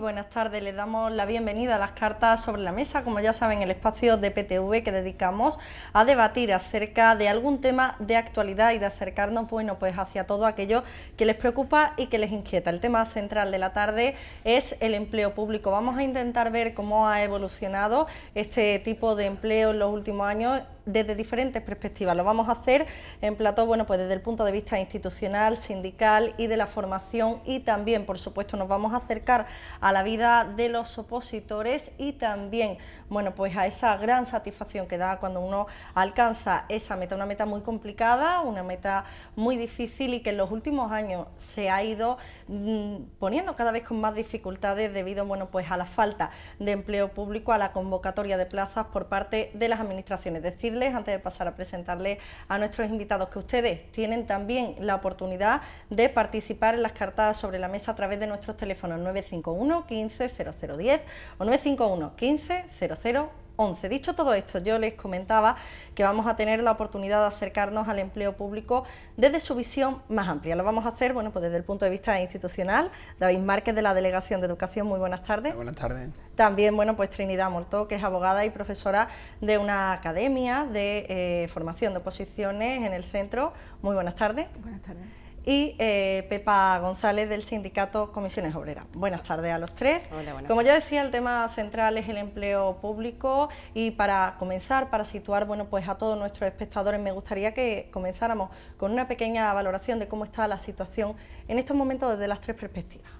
buenas tardes. Les damos la bienvenida a las cartas sobre la mesa, como ya saben, el espacio de PTV que dedicamos a debatir acerca de algún tema de actualidad y de acercarnos, bueno, pues hacia todo aquello que les preocupa y que les inquieta. El tema central de la tarde es el empleo público. Vamos a intentar ver cómo ha evolucionado este tipo de empleo en los últimos años desde diferentes perspectivas. Lo vamos a hacer en plató, bueno, pues desde el punto de vista institucional, sindical y de la formación, y también, por supuesto, nos vamos a acercar a la vida de los opositores y también, bueno, pues a esa gran satisfacción que da cuando uno alcanza esa meta, una meta muy complicada, una meta muy difícil y que en los últimos años se ha ido poniendo cada vez con más dificultades debido, bueno, pues a la falta de empleo público, a la convocatoria de plazas por parte de las administraciones. Decirles, antes de pasar a presentarles a nuestros invitados, que ustedes tienen también la oportunidad de participar en las cartas sobre la mesa a través de nuestros teléfonos 951 15 0010 o 951 15 0011. Dicho todo esto, yo les comentaba que vamos a tener la oportunidad de acercarnos al empleo público desde su visión más amplia. Lo vamos a hacer, bueno, pues desde el punto de vista institucional. David Márquez, de la Delegación de Educación, muy buenas tardes. Buenas tardes. También, bueno, pues Trinidad Moltó, que es abogada y profesora de una academia de formación de oposiciones en el centro. Muy buenas tardes. Buenas tardes. Y Pepa González, del sindicato Comisiones Obreras. Buenas tardes a los tres. Hola, Como ya decía, el tema central es el empleo público, y para comenzar, para situar, bueno, pues a todos nuestros espectadores, me gustaría que comenzáramos con una pequeña valoración de cómo está la situación en estos momentos desde las tres perspectivas.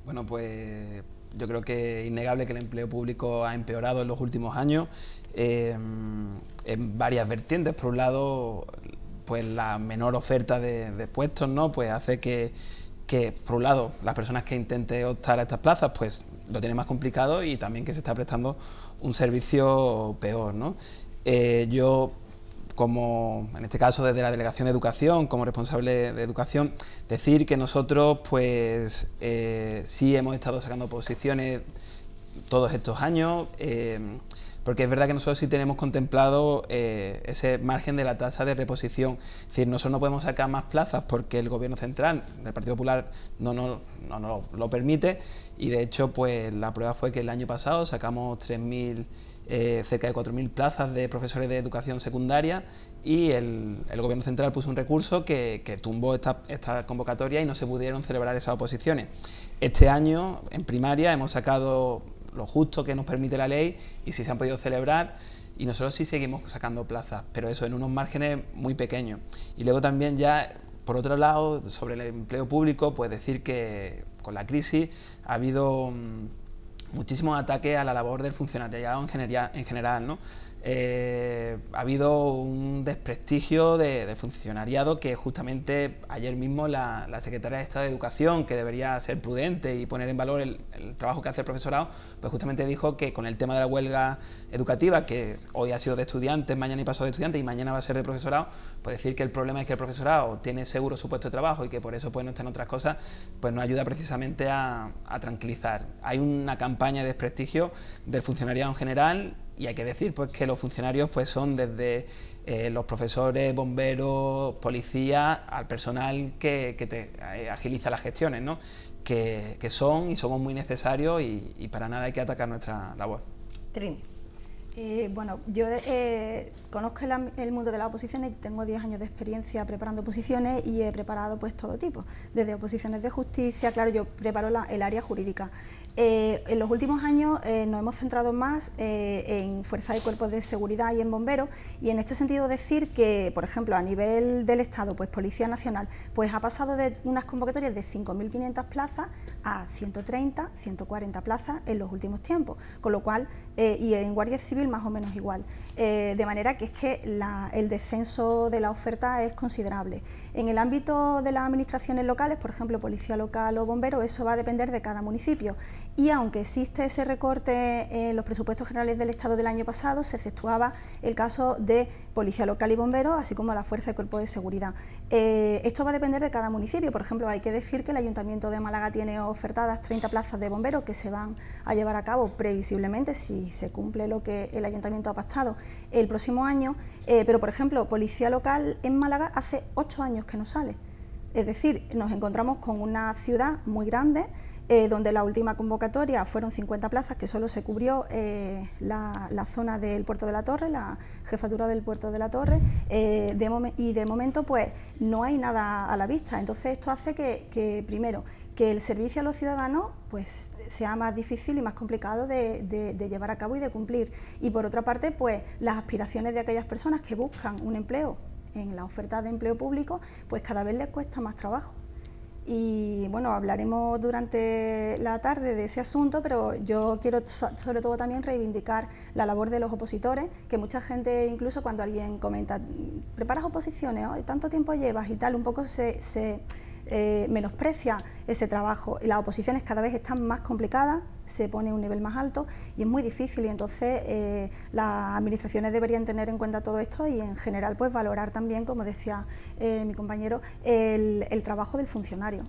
Bueno, pues yo creo que es innegable que el empleo público ha empeorado en los últimos años en varias vertientes. Por un lado, pues la menor oferta de puestos, ¿no? Pues hace que por un lado las personas que intenten optar a estas plazas pues lo tienen más complicado, y también que se está prestando un servicio peor, ¿no? Yo, como en este caso desde la Delegación de Educación, como responsable de Educación, decir que nosotros pues sí hemos estado sacando posiciones todos estos años, porque es verdad que nosotros sí tenemos contemplado ese margen de la tasa de reposición. Es decir, nosotros no podemos sacar más plazas porque el Gobierno central del Partido Popular no nos lo permite, y de hecho pues la prueba fue que el año pasado sacamos 3.000, cerca de 4.000 plazas de profesores de educación secundaria, y el Gobierno central puso un recurso que tumbó esta convocatoria y no se pudieron celebrar esas oposiciones. Este año en primaria hemos sacado lo justo que nos permite la ley y sí se han podido celebrar, y nosotros sí seguimos sacando plazas, pero eso en unos márgenes muy pequeños. Y luego también ya, por otro lado, sobre el empleo público, pues decir que con la crisis ha habido muchísimos ataques a la labor del funcionariado en general, ¿no? Ha habido un desprestigio de funcionariado que justamente ayer mismo la Secretaria de Estado de Educación, que debería ser prudente y poner en valor el trabajo que hace el profesorado, pues justamente dijo que con el tema de la huelga educativa, que hoy ha sido de estudiantes, mañana y pasado de estudiantes y mañana va a ser de profesorado, pues decir que el problema es que el profesorado tiene seguro su puesto de trabajo y que por eso pues no está en otras cosas, pues nos ayuda precisamente a tranquilizar. Hay una campaña de desprestigio del funcionariado en general, y hay que decir pues que los funcionarios pues son desde los profesores, bomberos, policías, al personal que te agiliza las gestiones, ¿no? Que son y somos muy necesarios, y para nada hay que atacar nuestra labor. Trini. Bueno, yo conozco el mundo de las oposiciones, tengo 10 años de experiencia preparando oposiciones y he preparado pues todo tipo, desde oposiciones de justicia, claro, yo preparo el área jurídica. En los últimos años nos hemos centrado más en fuerzas y cuerpos de seguridad y en bomberos, y en este sentido decir que, por ejemplo, a nivel del Estado, pues Policía Nacional, pues ha pasado de unas convocatorias de 5.500 plazas a 130, 140 plazas en los últimos tiempos, con lo cual, y en Guardia Civil más o menos igual, de manera que es que el descenso de la oferta es considerable. En el ámbito de las administraciones locales, por ejemplo, policía local o bomberos, eso va a depender de cada municipio, y aunque existe ese recorte en los presupuestos generales del Estado del año pasado, se exceptuaba el caso de policía local y bomberos, así como la fuerza de cuerpo de seguridad. Esto va a depender de cada municipio. Por ejemplo, hay que decir que el Ayuntamiento de Málaga tiene ofertadas 30 plazas de bomberos que se van a llevar a cabo previsiblemente, si se cumple lo que el Ayuntamiento ha pactado, el próximo año, pero por ejemplo, policía local en Málaga hace 8 años que no sale. Es decir, nos encontramos con una ciudad muy grande, donde la última convocatoria fueron 50 plazas, que solo se cubrió la zona del Puerto de la Torre, la jefatura del Puerto de la Torre, y de momento pues no hay nada a la vista. Entonces esto hace que primero, que el servicio a los ciudadanos pues sea más difícil y más complicado de llevar a cabo y de cumplir. Y por otra parte, pues las aspiraciones de aquellas personas que buscan un empleo en la oferta de empleo público, pues cada vez les cuesta más trabajo. Y bueno, hablaremos durante la tarde de ese asunto, pero yo quiero sobre todo también reivindicar la labor de los opositores, que mucha gente, incluso cuando alguien comenta, ¿preparas oposiciones? ¿Oh? ¿Tanto tiempo llevas? Y tal, un poco se menosprecia ese trabajo. Y las oposiciones cada vez están más complicadas, se pone un nivel más alto y es muy difícil, y entonces las administraciones deberían tener en cuenta todo esto y en general pues valorar también, como decía mi compañero, el trabajo del funcionario.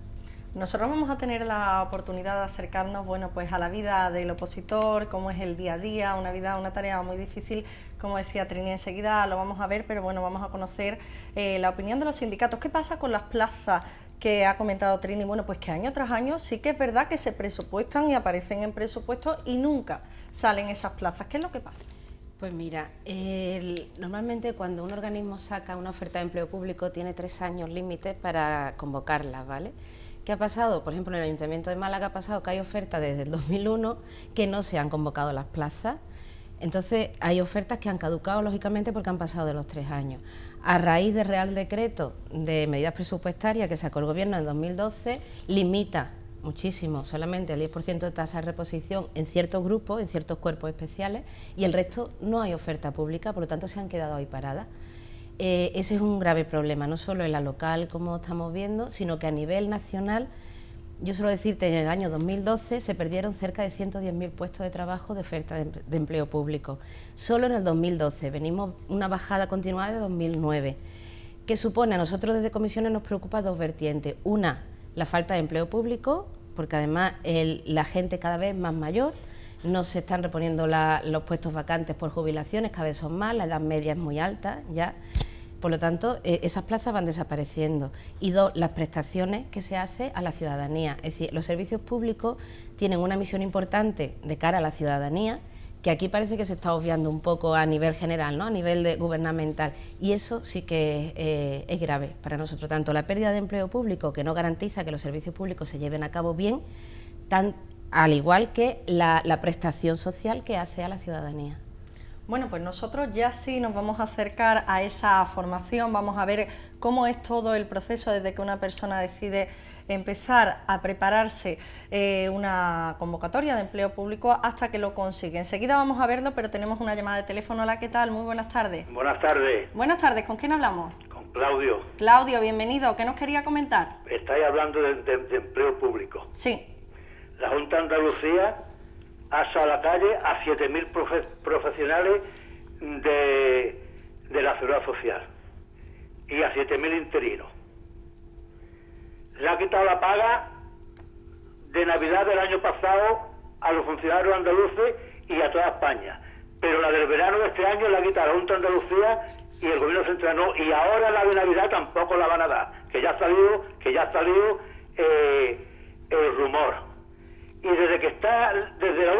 Nosotros vamos a tener la oportunidad de acercarnos, bueno, pues a la vida del opositor, cómo es el día a día, una tarea muy difícil, como decía Trini, enseguida lo vamos a ver, pero bueno, vamos a conocer la opinión de los sindicatos. ¿Qué pasa con las plazas que ha comentado Trini? Bueno, pues que año tras año sí que es verdad que se presupuestan y aparecen en presupuestos y nunca salen esas plazas. ¿Qué es lo que pasa? Pues mira, normalmente cuando un organismo saca una oferta de empleo público tiene 3 años límite para convocarla, ¿vale? ¿Qué ha pasado? Por ejemplo, en el Ayuntamiento de Málaga ha pasado que hay ofertas desde el 2001 que no se han convocado las plazas. Entonces, hay ofertas que han caducado, lógicamente, porque han pasado de los 3 años. A raíz del Real Decreto de medidas presupuestarias que sacó el Gobierno en 2012, limita muchísimo, solamente el 10% de tasa de reposición en ciertos grupos, en ciertos cuerpos especiales, y el resto no hay oferta pública, por lo tanto se han quedado ahí paradas. Ese es un grave problema, no solo en la local, como estamos viendo, sino que a nivel nacional. Yo suelo decirte, en el año 2012 se perdieron cerca de 110.000 puestos de trabajo de oferta de empleo público. Solo en el 2012, venimos una bajada continuada de 2009. ¿Qué supone? A nosotros desde comisiones nos preocupa 2 vertientes. Una, la falta de empleo público, porque además la gente cada vez más mayor, no se están reponiendo los puestos vacantes por jubilaciones, cada vez son más, la edad media es muy alta ya. Por lo tanto, esas plazas van desapareciendo. Y 2, las prestaciones que se hace a la ciudadanía. Es decir, los servicios públicos tienen una misión importante de cara a la ciudadanía, que aquí parece que se está obviando un poco a nivel general, ¿no? A nivel gubernamental. Y eso sí que es grave para nosotros. Tanto la pérdida de empleo público, que no garantiza que los servicios públicos se lleven a cabo bien, al igual que la prestación social que hace a la ciudadanía. Bueno, pues nosotros ya sí nos vamos a acercar a esa formación, vamos a ver cómo es todo el proceso desde que una persona decide empezar a prepararse una convocatoria de empleo público hasta que lo consigue. Enseguida vamos a verlo, pero tenemos una llamada de teléfono. Hola, ¿qué tal? Muy buenas tardes. Buenas tardes. Buenas tardes, ¿con quién hablamos? Con Claudio. Claudio, bienvenido. ¿Qué nos quería comentar? Estáis hablando de empleo público. Sí. La Junta de Andalucía ha salido a la calle a 7.000 profesionales de la seguridad social y a 7.000 interinos. Le ha quitado la paga de Navidad del año pasado a los funcionarios andaluces y a toda España, pero la del verano de este año la ha quitado la Junta de Andalucía y el Gobierno central no, y ahora la de Navidad tampoco la van a dar, que ya ha salido el rumor. Y desde las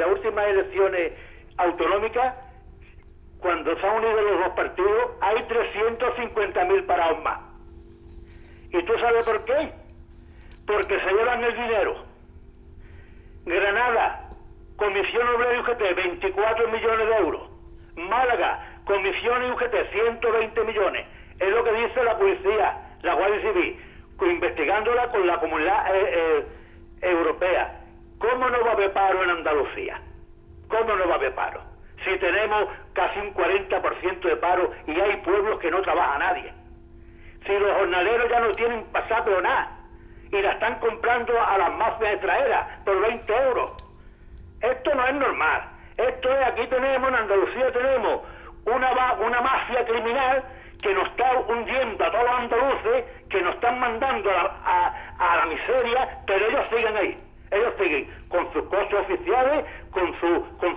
últimas elecciones autonómicas, cuando se han unido los 2 partidos, hay 350.000 parados más. ¿Y tú sabes por qué? Porque se llevan el dinero. Granada, Comisión Obrera y UGT, 24 millones de euros. Málaga, Comisión y UGT, 120 millones. Es lo que dice la policía, la Guardia Civil, investigándola con la Comunidad Europea. ¿Cómo no va a haber paro en Andalucía? ¿Cómo no va a haber paro? Si tenemos casi un 40% de paro y hay pueblos que no trabaja nadie. Si los jornaleros ya no tienen pasaje o nada y la están comprando a las mafias extranjeras por 20 euros. Esto no es normal. Esto es, aquí tenemos, en Andalucía tenemos una mafia criminal que nos está hundiendo a todos los andaluces, que nos están mandando a la miseria, pero ellos siguen ahí. Ellos siguen con sus costos oficiales, con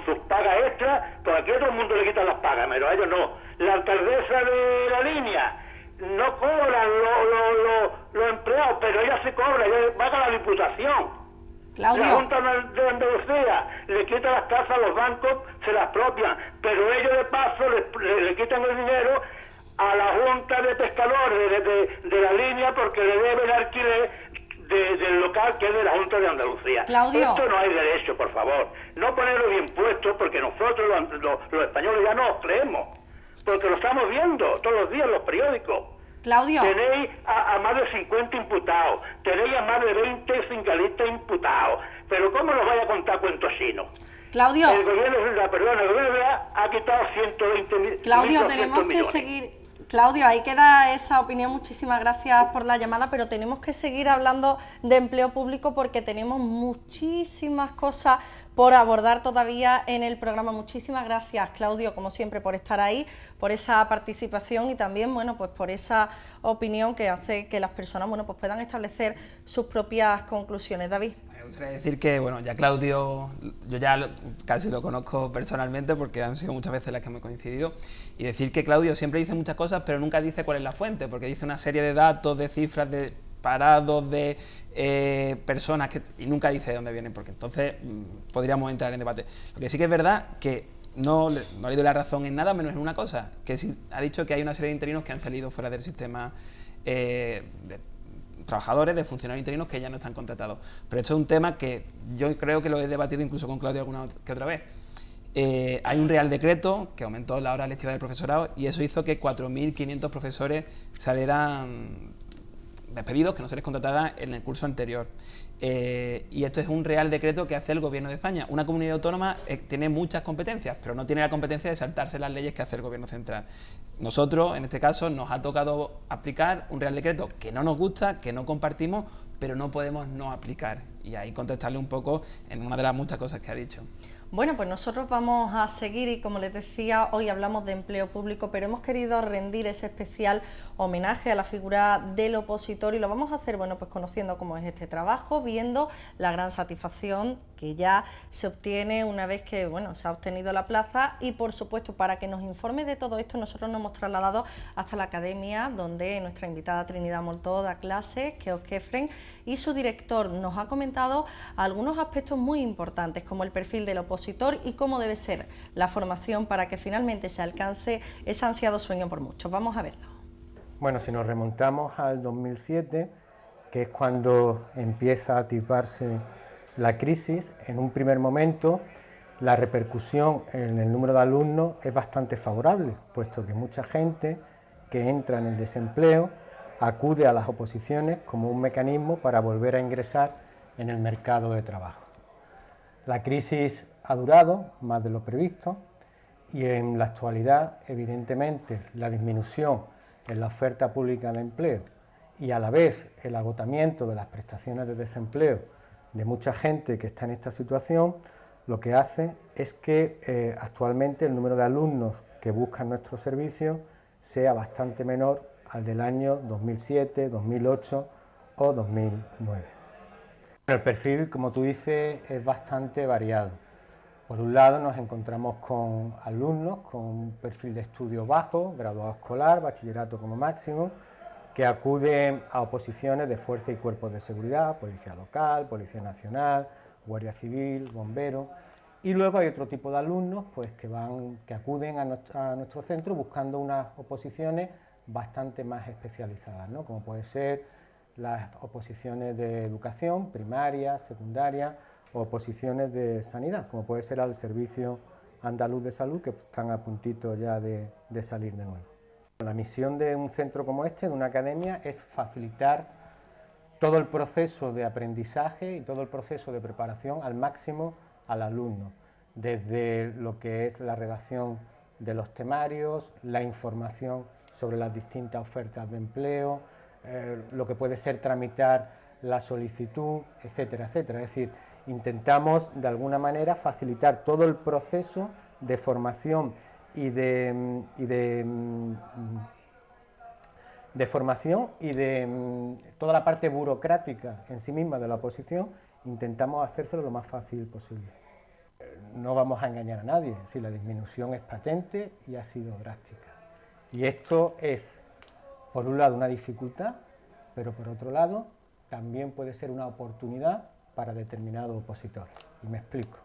sus pagas extras, por aquí a todo el mundo le quitan las pagas, pero a ellos no. La alcaldesa de La Línea, no cobran los empleados, pero ella se cobra, ella paga la Diputación. Claudio. La Junta de Andalucía le quita las tasas a los bancos, se las apropian, pero ellos de paso le quitan el dinero a la Junta de Pescadores de la línea porque le deben alquiler del local que es de la Junta de Andalucía. Claudio. Esto no hay derecho, por favor. No poner los impuestos porque nosotros los españoles ya no os creemos, porque lo estamos viendo todos los días en los periódicos. Claudio. Tenéis a más de 50 imputados, tenéis a más de 20 sindicalistas imputados, pero ¿cómo nos vaya a contar cuentos chinos? Claudio. El gobierno ha quitado 120 mil. Claudio, tenemos que seguir. Claudio, ahí queda esa opinión, muchísimas gracias por la llamada, pero tenemos que seguir hablando de empleo público porque tenemos muchísimas cosas por abordar todavía en el programa. Muchísimas gracias, Claudio, como siempre, por estar ahí, por esa participación y también, bueno, pues por esa opinión que hace que las personas, bueno, pues puedan establecer sus propias conclusiones. David. Me gustaría decir que, bueno, ya Claudio, yo ya casi lo conozco personalmente porque han sido muchas veces las que hemos coincidido, y decir que Claudio siempre dice muchas cosas, pero nunca dice cuál es la fuente, porque dice una serie de datos, de cifras, de parados, de personas, y nunca dice de dónde vienen, porque entonces podríamos entrar en debate. Lo que sí que es verdad que no le doy la razón en nada, menos en una cosa, que sí ha dicho que hay una serie de interinos que han salido fuera del sistema de trabajadores, de funcionarios interinos que ya no están contratados. Pero esto es un tema que yo creo que lo he debatido incluso con Claudio alguna que otra vez. Hay un Real Decreto que aumentó la hora lectiva del profesorado y eso hizo que 4.500 profesores salieran despedidos, que no se les contratara en el curso anterior. Y esto es un Real Decreto que hace el Gobierno de España. Una comunidad autónoma tiene muchas competencias, pero no tiene la competencia de saltarse las leyes que hace el Gobierno central. Nosotros, en este caso, nos ha tocado aplicar un Real Decreto que no nos gusta, que no compartimos, pero no podemos no aplicar. Y ahí contestarle un poco en una de las muchas cosas que ha dicho. Bueno, pues nosotros vamos a seguir y como les decía, hoy hablamos de empleo público, pero hemos querido rendir ese especial homenaje a la figura del opositor y lo vamos a hacer, bueno, pues conociendo cómo es este trabajo, viendo la gran satisfacción que ya se obtiene una vez que, bueno, se ha obtenido la plaza y, por supuesto, para que nos informe de todo esto, nosotros nos hemos trasladado hasta la academia, donde nuestra invitada Trinidad Moltó da clases, que os quefren, y su director nos ha comentado algunos aspectos muy importantes, como el perfil del opositor y cómo debe ser la formación para que finalmente se alcance ese ansiado sueño por muchos. Vamos a verlo. Bueno, si nos remontamos al 2007, que es cuando empieza a atisbarse la crisis, en un primer momento la repercusión en el número de alumnos es bastante favorable, puesto que mucha gente que entra en el desempleo acude a las oposiciones como un mecanismo para volver a ingresar en el mercado de trabajo. La crisis ha durado más de lo previsto y en la actualidad, evidentemente, la disminución en la oferta pública de empleo y a la vez el agotamiento de las prestaciones de desempleo de mucha gente que está en esta situación, lo que hace es que actualmente el número de alumnos que buscan nuestros servicios sea bastante menor al del año 2007, 2008 o 2009. El perfil, como tú dices, es bastante variado. Por un lado nos encontramos con alumnos con un perfil de estudio bajo, graduado escolar, bachillerato como máximo, que acuden a oposiciones de fuerza y cuerpos de seguridad, policía local, policía nacional, guardia civil, bomberos. Y luego hay otro tipo de alumnos pues, que acuden a nuestro centro buscando unas oposiciones bastante más especializadas, ¿no? Como puede ser las oposiciones de educación, primaria, secundaria, o oposiciones de sanidad, como puede ser al Servicio Andaluz de Salud, que están a puntito ya de salir de nuevo. La misión de un centro como este, de una academia, es facilitar todo el proceso de aprendizaje y todo el proceso de preparación al máximo al alumno, desde lo que es la redacción de los temarios, la información sobre las distintas ofertas de empleo, lo que puede ser tramitar la solicitud, etcétera, etcétera. Es decir, intentamos de alguna manera facilitar todo el proceso de formación y toda la parte burocrática en sí misma de la oposición, intentamos hacérselo lo más fácil posible. No vamos a engañar a nadie, la disminución es patente y ha sido drástica. Y esto es por un lado una dificultad, pero por otro lado también puede ser una oportunidad para determinados opositores. Y me explico.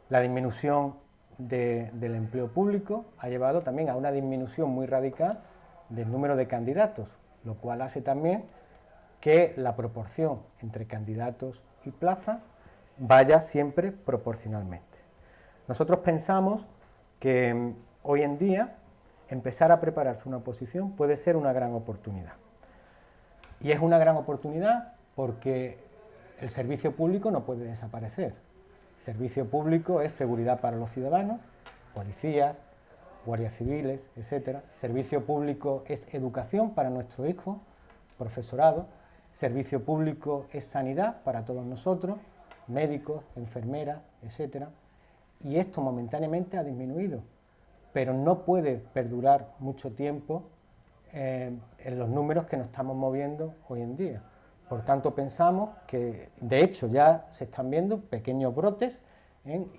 La disminución del empleo público ha llevado también a una disminución muy radical del número de candidatos, lo cual hace también que la proporción entre candidatos y plazas vaya siempre proporcionalmente. Nosotros pensamos que hoy en día empezar a prepararse una oposición puede ser una gran oportunidad. Y es una gran oportunidad porque el servicio público no puede desaparecer. Servicio público es seguridad para los ciudadanos, policías, guardias civiles, etc. Servicio público es educación para nuestros hijos, profesorado. Servicio público es sanidad para todos nosotros, médicos, enfermeras, etc. Y esto momentáneamente ha disminuido, pero no puede perdurar mucho tiempo en los números que nos estamos moviendo hoy en día. Por tanto, pensamos que, de hecho, ya se están viendo pequeños brotes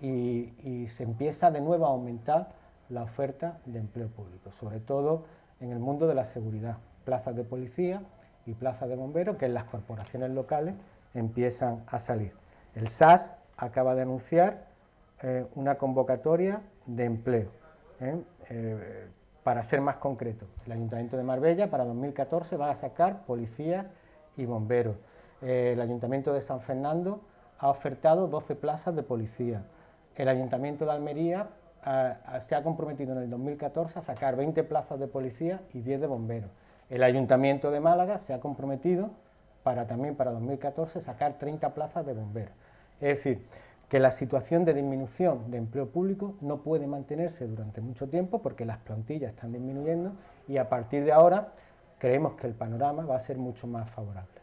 y se empieza de nuevo a aumentar la oferta de empleo público, sobre todo en el mundo de la seguridad, plazas de policía y plazas de bomberos que en las corporaciones locales empiezan a salir. El SAS acaba de anunciar una convocatoria de empleo. Para ser más concreto, el Ayuntamiento de Marbella para 2014 va a sacar policías y bomberos. El Ayuntamiento de San Fernando ha ofertado 12 plazas de policía. El Ayuntamiento de Almería se ha comprometido en el 2014 a sacar 20 plazas de policía y 10 de bomberos. El Ayuntamiento de Málaga se ha comprometido también para 2014 sacar 30 plazas de bomberos. Es decir, que la situación de disminución de empleo público no puede mantenerse durante mucho tiempo porque las plantillas están disminuyendo y a partir de ahora creemos que el panorama va a ser mucho más favorable.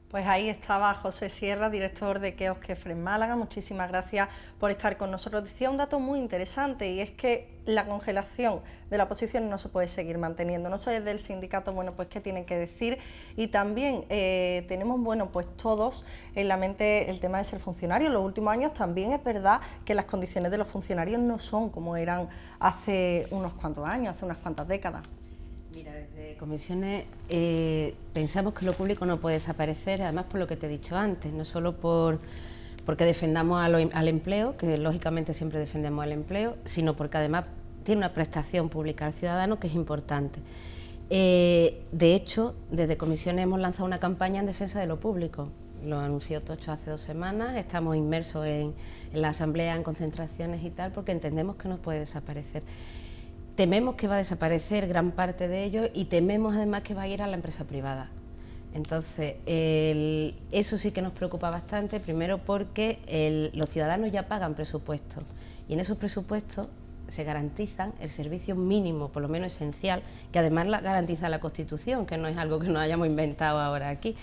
Pues ahí estaba José Sierra, director de Keoskefre en Málaga. Muchísimas gracias por estar con nosotros. Decía un dato muy interesante y es que la congelación de la oposición no se puede seguir manteniendo. No sé del sindicato, bueno, pues qué tienen que decir. Y también tenemos, bueno, pues todos en la mente el tema de ser funcionario. En los últimos años también es verdad que las condiciones de los funcionarios no son como eran hace unos cuantos años, hace unas cuantas décadas. Mira, desde comisiones pensamos que lo público no puede desaparecer, además por lo que te he dicho antes, no solo porque defendamos al empleo, que lógicamente siempre defendemos al empleo, sino porque además tiene una prestación pública al ciudadano que es importante. De hecho, desde comisiones hemos lanzado una campaña en defensa de lo público, lo anunció Tocho hace 2 semanas, estamos inmersos en la asamblea, en concentraciones y tal, porque entendemos que no puede desaparecer. Tememos que va a desaparecer gran parte de ello y tememos además que va a ir a la empresa privada. Entonces, eso sí que nos preocupa bastante, primero porque los ciudadanos ya pagan presupuestos y en esos presupuestos se garantizan el servicio mínimo, por lo menos esencial, que además garantiza la Constitución, que no es algo que nos hayamos inventado ahora aquí.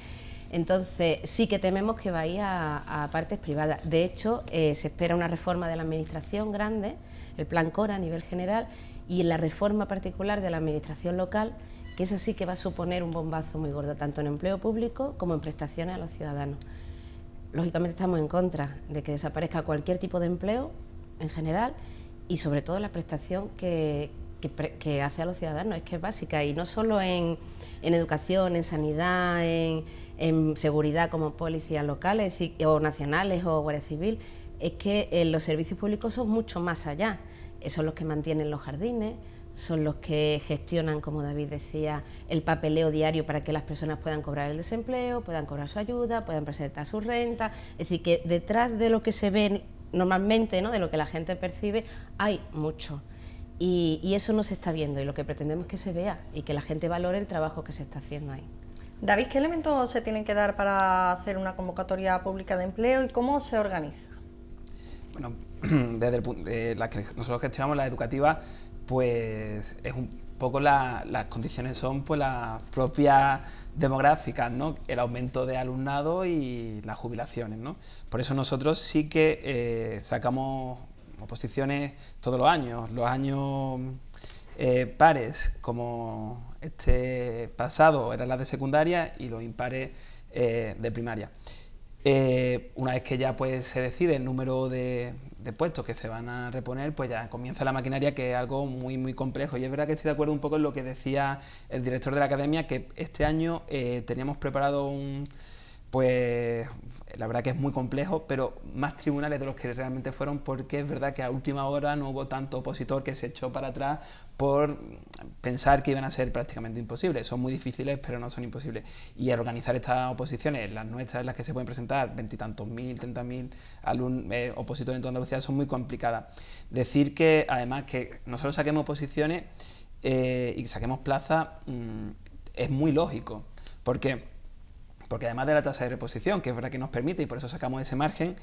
Entonces, sí que tememos que va a ir a partes privadas. De hecho, se espera una reforma de la Administración grande, el Plan Cora a nivel general, y la reforma particular de la administración local, que esa sí que va a suponer un bombazo muy gordo, tanto en empleo público como en prestaciones a los ciudadanos. Lógicamente estamos en contra de que desaparezca cualquier tipo de empleo en general y sobre todo la prestación que hace a los ciudadanos, es que es básica, y no solo en educación, en sanidad, en seguridad como policías locales o nacionales o Guardia Civil, es que los servicios públicos son mucho más allá. Son los que mantienen los jardines, son los que gestionan, como David decía, el papeleo diario para que las personas puedan cobrar el desempleo, puedan cobrar su ayuda, puedan presentar su renta. Es decir, que detrás de lo que se ve normalmente, ¿no?, de lo que la gente percibe, hay mucho. Y eso no se está viendo y lo que pretendemos es que se vea y que la gente valore el trabajo que se está haciendo ahí. David, ¿qué elementos se tienen que dar para hacer una convocatoria pública de empleo y cómo se organiza? Bueno, desde el punto de la que nosotros gestionamos, la educativa, pues es un poco las condiciones son pues las propias demográficas, ¿no?, el aumento de alumnado y las jubilaciones, ¿no? Por eso nosotros sí que sacamos oposiciones todos los años pares, como este pasado eran las de secundaria, y los impares de primaria. Una vez que ya pues se decide el número de puestos que se van a reponer, pues ya comienza la maquinaria, que es algo muy muy complejo. Y es verdad que estoy de acuerdo un poco en lo que decía el director de la academia, que este año teníamos preparado pues la verdad que es muy complejo, pero más tribunales de los que realmente fueron, porque es verdad que a última hora no hubo tanto opositor que se echó para atrás por pensar que iban a ser prácticamente imposibles. Son muy difíciles, pero no son imposibles. Y al organizar estas oposiciones, las nuestras, en las que se pueden presentar 20 y tantos mil, 30.000 opositores en toda Andalucía, son muy complicadas. Decir que además que nosotros saquemos oposiciones y saquemos plazas es muy lógico, porque además de la tasa de reposición, que es verdad que nos permite, y por eso sacamos ese margen,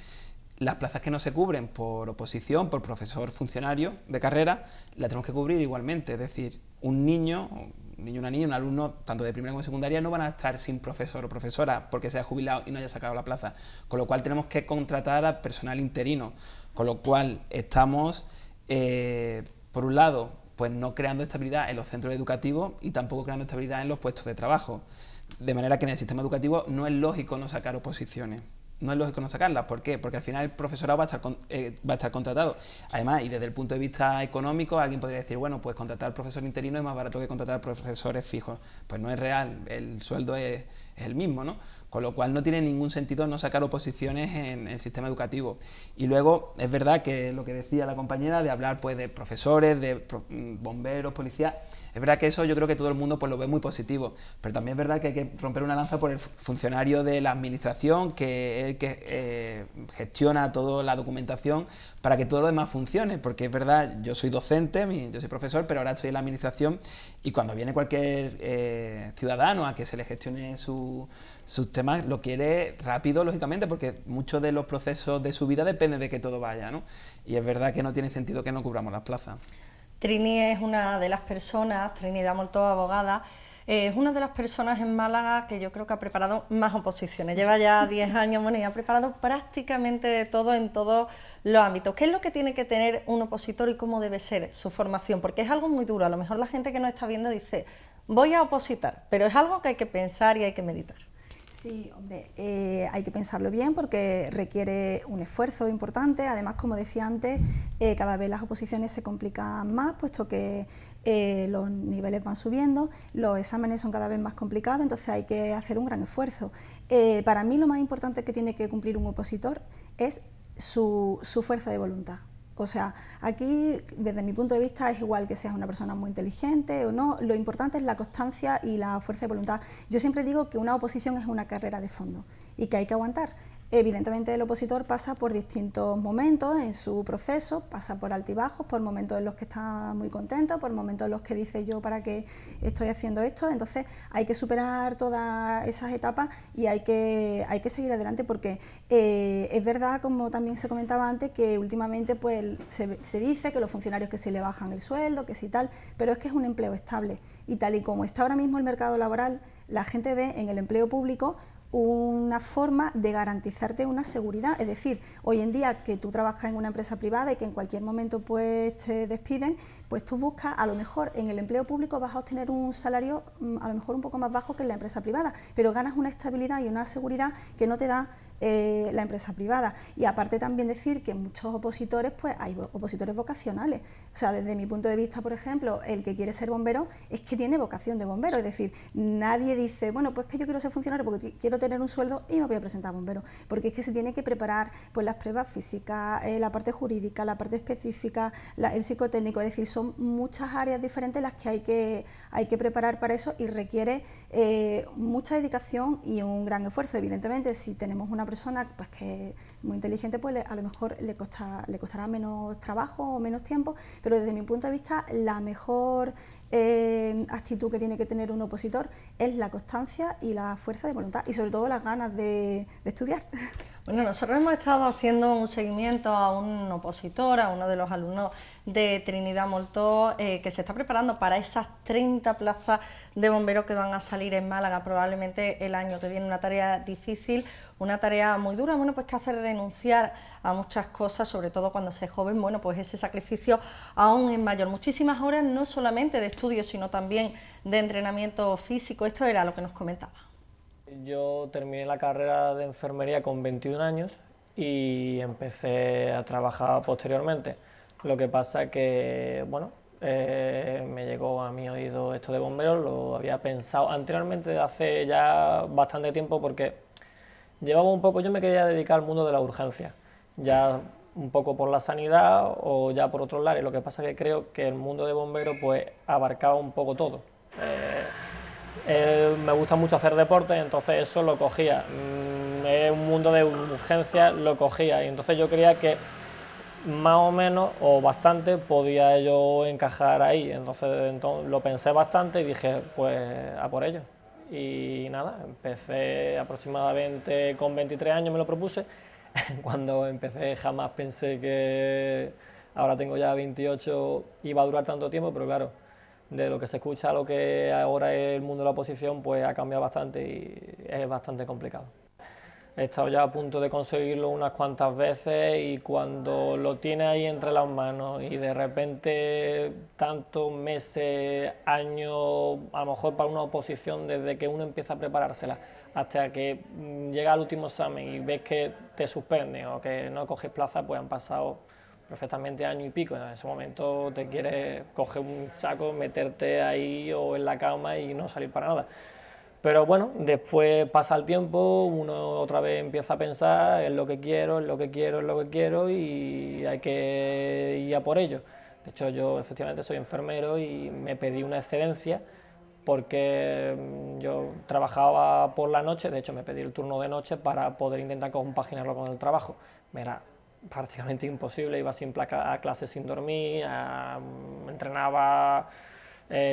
las plazas que no se cubren por oposición, por profesor funcionario de carrera, las tenemos que cubrir igualmente. Es decir, un niño, una niña, un alumno, tanto de primaria como de secundaria, no van a estar sin profesor o profesora porque se haya jubilado y no haya sacado la plaza. Con lo cual tenemos que contratar a personal interino. Con lo cual estamos, por un lado, pues no creando estabilidad en los centros educativos y tampoco creando estabilidad en los puestos de trabajo. De manera que en el sistema educativo no es lógico no sacar oposiciones. No es lógico no sacarlas. ¿Por qué? Porque al final el profesorado va a estar contratado. Además, y desde el punto de vista económico, alguien podría decir, bueno, pues contratar al profesor interino es más barato que contratar a profesores fijos. Pues no es real, el sueldo es el mismo, ¿no? Con lo cual no tiene ningún sentido no sacar oposiciones en el sistema educativo. Y luego es verdad que lo que decía la compañera de hablar pues de profesores, de bomberos, policías, es verdad que eso yo creo que todo el mundo pues lo ve muy positivo, pero también es verdad que hay que romper una lanza por el funcionario de la administración, que es el que gestiona toda la documentación para que todo lo demás funcione, porque es verdad, yo soy docente, yo soy profesor, pero ahora estoy en la administración, y cuando viene cualquier ciudadano a que se le gestione sus temas, lo quiere rápido, lógicamente, porque muchos de los procesos de su vida dependen de que todo vaya, ¿no? Y es verdad que no tiene sentido que no cubramos las plazas. Trini es una de las personas, Trini Damoltó, abogada, es una de las personas en Málaga que yo creo que ha preparado más oposiciones. Lleva ya 10 años, bueno, y ha preparado prácticamente de todo en todos los ámbitos. ¿Qué es lo que tiene que tener un opositor y cómo debe ser su formación? Porque es algo muy duro. A lo mejor la gente que nos está viendo dice, voy a opositar, pero es algo que hay que pensar y hay que meditar. Sí, hombre, hay que pensarlo bien porque requiere un esfuerzo importante. Además, como decía antes, cada vez las oposiciones se complican más, puesto que los niveles van subiendo, los exámenes son cada vez más complicados, entonces hay que hacer un gran esfuerzo. Para mí lo más importante que tiene que cumplir un opositor es su fuerza de voluntad. O sea, aquí, desde mi punto de vista, es igual que seas una persona muy inteligente o no, lo importante es la constancia y la fuerza de voluntad. Yo siempre digo que una oposición es una carrera de fondo y que hay que aguantar. Evidentemente el opositor pasa por distintos momentos en su proceso, pasa por altibajos, por momentos en los que está muy contento, por momentos en los que dice yo para qué estoy haciendo esto, entonces hay que superar todas esas etapas y hay que seguir adelante porque es verdad, como también se comentaba antes, que últimamente pues se dice que los funcionarios que se le bajan el sueldo, que sí tal, pero es que es un empleo estable y tal y como está ahora mismo el mercado laboral, la gente ve en el empleo público una forma de garantizarte una seguridad, es decir, hoy en día que tú trabajas en una empresa privada y que en cualquier momento pues te despiden, pues tú buscas, a lo mejor en el empleo público vas a obtener un salario a lo mejor un poco más bajo que en la empresa privada, pero ganas una estabilidad y una seguridad que no te da la empresa privada. Y aparte también decir que muchos opositores, pues hay opositores vocacionales. O sea, desde mi punto de vista, por ejemplo, el que quiere ser bombero es que tiene vocación de bombero. Es decir, nadie dice, bueno, pues que yo quiero ser funcionario porque quiero tener un sueldo y me voy a presentar a bombero. Porque es que se tiene que preparar pues las pruebas físicas, la parte jurídica, la parte específica, el psicotécnico. Es decir, son muchas áreas diferentes las que hay que preparar para eso y requiere mucha dedicación y un gran esfuerzo. Evidentemente, si tenemos una persona pues que muy inteligente, pues a lo mejor le costará menos trabajo o menos tiempo, pero desde mi punto de vista la mejor actitud que tiene que tener un opositor es la constancia y la fuerza de voluntad y sobre todo las ganas de estudiar. Bueno, nosotros hemos estado haciendo un seguimiento a un opositor, a uno de los alumnos de Trini Damoltó, que se está preparando para esas 30 plazas de bomberos que van a salir en Málaga probablemente el año que viene. Una tarea difícil, una tarea muy dura, bueno, pues que hace renunciar a muchas cosas, sobre todo cuando se es joven, bueno, pues ese sacrificio aún es mayor. Muchísimas horas no solamente de estudio, sino también de entrenamiento físico. Esto era lo que nos comentaba. Yo terminé la carrera de enfermería con 21 años y empecé a trabajar posteriormente. Lo que pasa que, bueno, me llegó a mi oído esto de bomberos, lo había pensado anteriormente hace ya bastante tiempo porque llevaba un poco, yo me quería dedicar al mundo de la urgencia, ya un poco por la sanidad o ya por otros lares. Lo que pasa que creo que el mundo de bomberos pues abarcaba un poco todo. Me gusta mucho hacer deporte, entonces eso lo cogía. Es un mundo de urgencia, lo cogía, y entonces yo creía que más o menos o bastante podía yo encajar ahí. Entonces lo pensé bastante y dije, pues a por ello. Y nada, empecé aproximadamente con 23 años, me lo propuse. Cuando empecé jamás pensé que ahora tengo ya 28 iba a durar tanto tiempo, pero claro, de lo que se escucha a lo que ahora es el mundo de la oposición, pues ha cambiado bastante y es bastante complicado. He estado ya a punto de conseguirlo unas cuantas veces y cuando lo tienes ahí entre las manos y de repente tantos meses, años, a lo mejor para una oposición, desde que uno empieza a preparársela hasta que llega al último examen y ves que te suspenden o que no coges plaza, pues han pasado perfectamente año y pico. En ese momento te quieres coger un saco, meterte ahí o en la cama y no salir para nada. Pero bueno, después pasa el tiempo, uno otra vez empieza a pensar en lo que quiero, en lo que quiero, en lo que quiero y hay que ir a por ello. De hecho, yo efectivamente soy enfermero y me pedí una excedencia porque yo trabajaba por la noche, de hecho me pedí el turno de noche para poder intentar compaginarlo con el trabajo. Me era prácticamente imposible, iba sin placa a clases sin dormir, entrenaba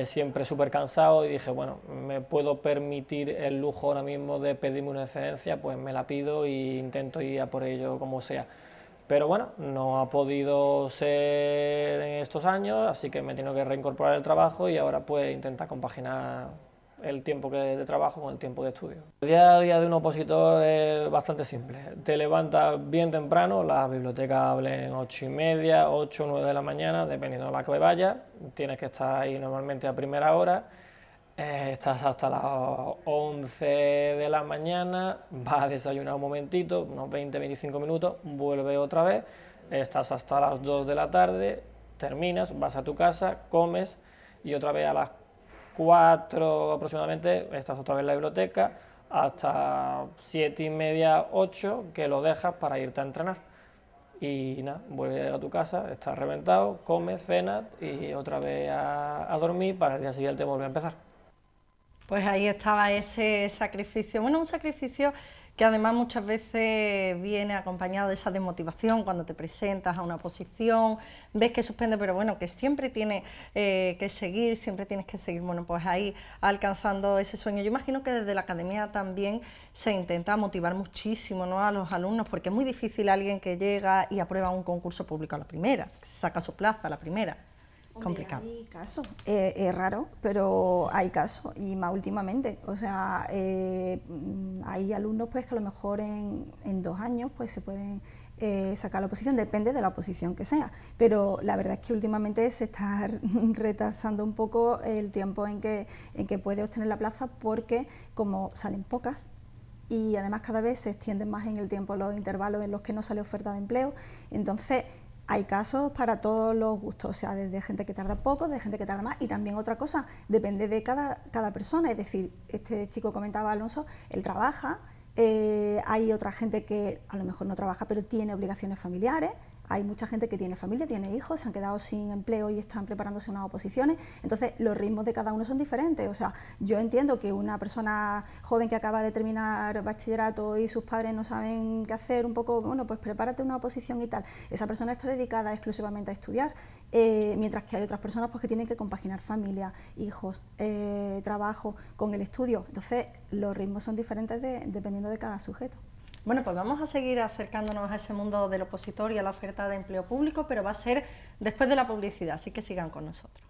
siempre súper cansado y dije, bueno, me puedo permitir el lujo ahora mismo de pedirme una excedencia, pues me la pido e intento ir a por ello como sea. Pero bueno, no ha podido ser en estos años, así que me tengo que reincorporar al trabajo y ahora pues intentar compaginar el tiempo de trabajo con el tiempo de estudio. El día a día de un opositor es bastante simple. Te levantas bien temprano, las bibliotecas abren 8:30, 8 o 9 de la mañana, dependiendo de la que vayas. Tienes que estar ahí normalmente a primera hora. Estás hasta las 11 de la mañana, vas a desayunar un momentito, unos 20-25 minutos, vuelves otra vez, estás hasta las 2 de la tarde, terminas, vas a tu casa, comes y otra vez a las 4 aproximadamente estás otra vez en la biblioteca hasta 7:30, 8 que lo dejas para irte a entrenar. Y nada, vuelves a tu casa, estás reventado, comes, cenas y otra vez a dormir para el día siguiente volver a empezar. Pues ahí estaba ese sacrificio, bueno, un sacrificio que además muchas veces viene acompañado de esa desmotivación cuando te presentas a una oposición, ves que suspende, pero bueno, que siempre tienes que seguir, siempre tienes que seguir, bueno, pues ahí alcanzando ese sueño. Yo imagino que desde la academia también se intenta motivar muchísimo, ¿no?, a los alumnos, porque es muy difícil alguien que llega y aprueba un concurso público a la primera, que se saca su plaza a la primera. Complicado. Hay casos, es raro, pero hay casos y más últimamente. O sea, hay alumnos pues que a lo mejor en 2 años pues se pueden sacar la oposición, depende de la oposición que sea. Pero la verdad es que últimamente se está retrasando un poco el tiempo en que puede obtener la plaza porque como salen pocas y además cada vez se extienden más en el tiempo los intervalos en los que no sale oferta de empleo, entonces hay casos para todos los gustos, o sea, desde gente que tarda poco, de gente que tarda más, y también otra cosa, depende de cada persona, es decir, este chico comentaba, Alonso, él trabaja, hay otra gente que a lo mejor no trabaja pero tiene obligaciones familiares, hay mucha gente que tiene familia, tiene hijos, se han quedado sin empleo y están preparándose unas oposiciones, entonces los ritmos de cada uno son diferentes. O sea, yo entiendo que una persona joven que acaba de terminar bachillerato y sus padres no saben qué hacer, un poco, bueno, pues prepárate una oposición y tal, esa persona está dedicada exclusivamente a estudiar, mientras que hay otras personas pues, que tienen que compaginar familia, hijos, trabajo con el estudio, entonces los ritmos son diferentes dependiendo de cada sujeto. Bueno, pues vamos a seguir acercándonos a ese mundo del opositor y a la oferta de empleo público, pero va a ser después de la publicidad, así que sigan con nosotros.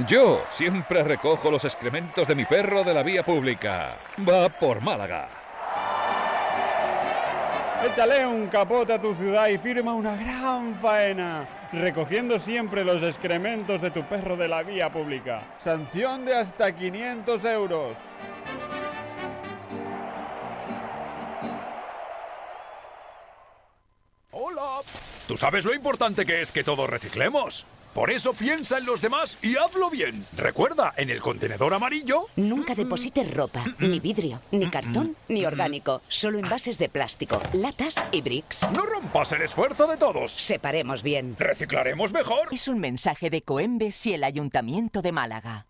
Yo siempre recojo los excrementos de mi perro de la vía pública. Va por Málaga. Échale un capote a tu ciudad y firma una gran faena, recogiendo siempre los excrementos de tu perro de la vía pública. Sanción de hasta 500 euros. Hola. ¿Tú sabes lo importante que es que todos reciclemos? Por eso piensa en los demás y hazlo bien. Recuerda, en el contenedor amarillo... Nunca deposites ropa, ni vidrio, ni cartón, ni orgánico. Solo envases de plástico, latas y bricks. No rompas el esfuerzo de todos. Separemos bien. Reciclaremos mejor. Es un mensaje de Coembes y el Ayuntamiento de Málaga.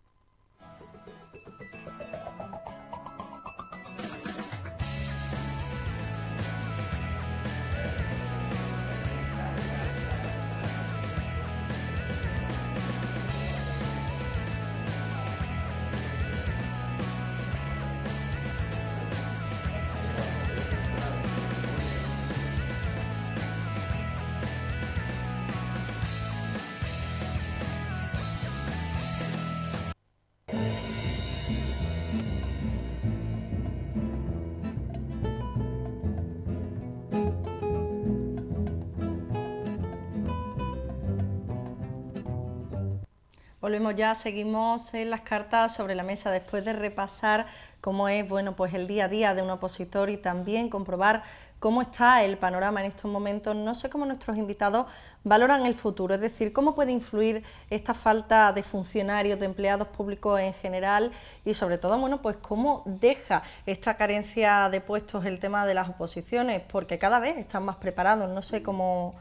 Volvemos ya, seguimos en las cartas sobre la mesa después de repasar cómo es, bueno, pues el día a día de un opositor y también comprobar cómo está el panorama en estos momentos. No sé cómo nuestros invitados valoran el futuro, es decir, cómo puede influir esta falta de funcionarios, de empleados públicos en general y sobre todo, bueno, pues cómo deja esta carencia de puestos el tema de las oposiciones, porque cada vez están más preparados. No sé cómo